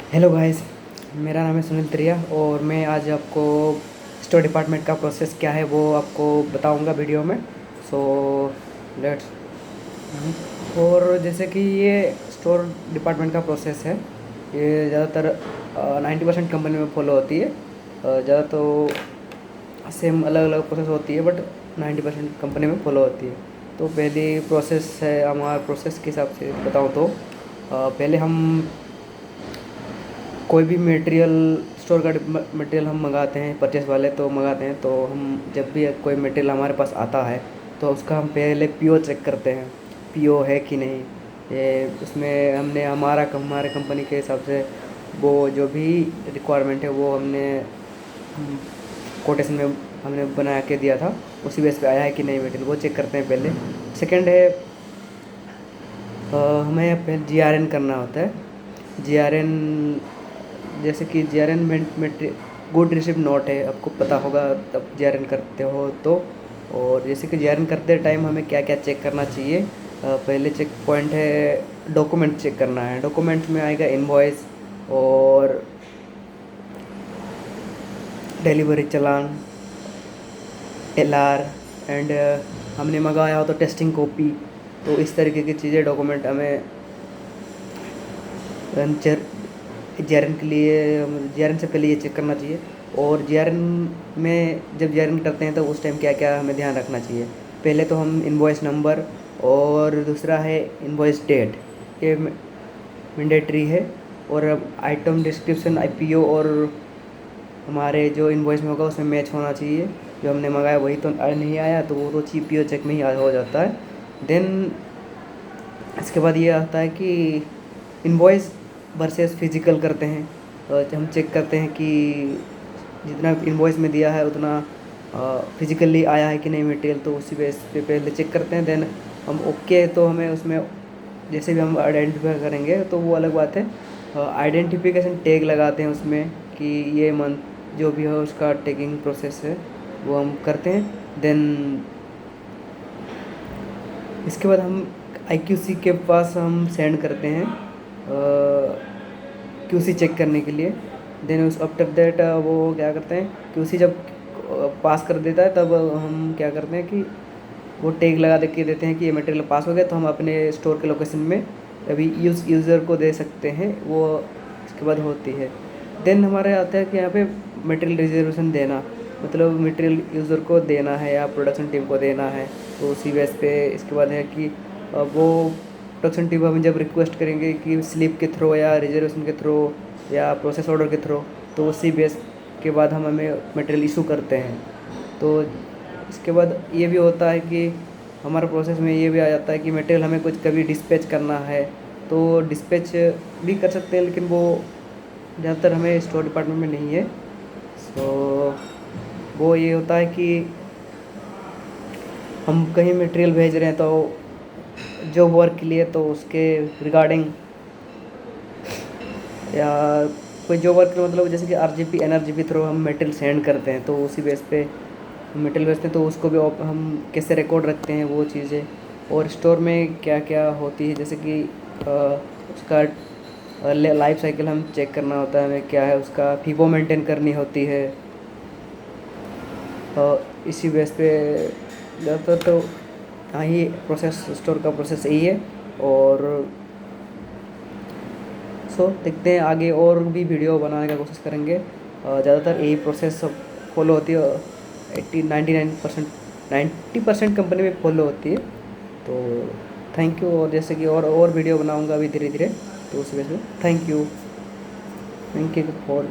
Hello guys, मेरा नाम है सुनील त्रिया और मैं आज आपको स्टोर डिपार्टमेंट का प्रोसेस क्या है वो आपको बताऊंगा वीडियो में। So let's. और जैसे कि ये स्टोर डिपार्टमेंट का प्रोसेस है, ये ज़्यादातर 90% कंपनी में फॉलो होती है। ज़्यादा तो सेम अलग अलग प्रोसेस होती है, बट 90% कंपनी में फॉलो होती है। तो पहली प्रोसेस है, हमारा प्रोसेस के हिसाब से बताऊँ तो पहले हम कोई भी मटेरियल, स्टोर का मटेरियल हम मंगाते हैं, परचेस वाले तो मंगाते हैं। तो हम जब भी कोई मटेरियल हमारे पास आता है तो उसका हम पहले पीओ चेक करते हैं, पीओ है कि नहीं। ये उसमें हमने हमारे कंपनी के हिसाब से वो जो भी रिक्वायरमेंट है वो हमने कोटेशन में हमने बना के दिया था, उसी बेस पे आया है कि नहीं मटेरियल, वो चेक करते हैं पहले। सेकंड है, हमें पहले जीआरएन करना होता है। जीआरएन, जैसे कि जीआरएन में गुड रिसिप्ट नोट है, आपको पता होगा तब जीआरएन करते हो तो। और जैसे कि जीआरएन करते टाइम हमें क्या क्या चेक करना चाहिए, पहले चेक पॉइंट है डॉक्यूमेंट चेक करना है। डॉक्यूमेंट में आएगा इनवॉइस और डिलीवरी चालान, एलआर एंड हमने मंगाया हो तो टेस्टिंग कॉपी। तो इस तरीके की चीज़ें डॉक्यूमेंट हमें जीआरएन के लिए, जीआरएन से पहले ये चेक करना चाहिए। और जीआरएन में जब जीआरएन करते हैं तो उस टाइम क्या क्या हमें ध्यान रखना चाहिए। पहले तो हम इनवॉइस नंबर और दूसरा है इनवॉइस डेट, ये मैंडेटरी है। और अब आइटम डिस्क्रिप्शन आईपीओ और हमारे जो इनवॉइस में होगा उसमें मैच होना चाहिए। जो हमने मंगाया वही तो नहीं आया तो वो तो पीओ चेक में ही हो जाता है। देन इसके बाद ये आता है कि इनवॉइस वर्सेस फिजिकल करते हैं। हम चेक करते हैं कि जितना इनवॉइस में दिया है उतना फिजिकली आया है कि नहीं मटेरियल, तो उसी बेस पे पहले चेक करते हैं। देन हम ओके तो हमें उसमें जैसे भी हम आइडेंटिफाई करेंगे तो वो अलग बात है। आइडेंटिफिकेशन टैग लगाते हैं उसमें कि ये मंथ जो भी हो उसका टैगिंग प्रोसेस है वो हम करते हैं। देन इसके बाद हम आईक्यूसी के पास हम सेंड करते हैं क्यूसी चेक करने के लिए। देन उस आफ्टर दैट वो क्या करते हैं, क्यूसी जब पास कर देता है तब हम क्या करते हैं कि वो टैग लगा दे के देते हैं कि ये मटेरियल पास हो गया, तो हम अपने स्टोर के लोकेशन में अभी यूज़र को दे सकते हैं। वो इसके बाद होती है। देन हमारे आता है कि यहाँ पे मटेरियल रिजर्वेशन देना, मतलब मटेरियल यूज़र को देना है या प्रोडक्शन टीम को देना है। तो उसी बेस पे इसके बाद है कि वो प्रोडक्शन टीम हमें जब रिक्वेस्ट करेंगे कि स्लिप के थ्रू या रिजर्वेशन के थ्रू या प्रोसेस ऑर्डर के थ्रू, तो उसी बेस के बाद हम हमें मटेरियल इशू करते हैं। तो इसके बाद ये भी होता है कि हमारे प्रोसेस में ये भी आ जाता है कि मटेरियल हमें कुछ कभी डिस्पैच करना है तो डिस्पैच भी कर सकते हैं, लेकिन वो ज़्यादातर हमें स्टोर डिपार्टमेंट में नहीं है। सो वो ये होता है कि हम कहीं मटेरियल भेज रहे हैं तो जो वर्क के लिए तो उसके रिगार्डिंग या कोई जो वर्क मतलब जैसे कि आरजीपी एनआरजीपी थ्रू हम मटेरियल सेंड करते हैं, तो उसी बेस पे मटेरियल भेजते हैं। तो उसको भी हम कैसे रिकॉर्ड रखते हैं वो चीज़ें। और स्टोर में क्या क्या होती है, जैसे कि उसका लाइफ साइकिल हम चेक करना होता है, हमें क्या है उसका फीफो मेंटेन करनी होती है। इसी बेस पे ज़्यादातर तो हाँ ही प्रोसेस, स्टोर का प्रोसेस यही है। और सो देखते हैं आगे और भी वीडियो बनाने का कोशिश करेंगे। ज़्यादातर यही प्रोसेस फॉलो होती है, 99% 90% कंपनी में फॉलो होती है। तो थैंक यू। और जैसे कि और वीडियो बनाऊंगा अभी धीरे धीरे, तो उस वजह से थैंक यू फॉर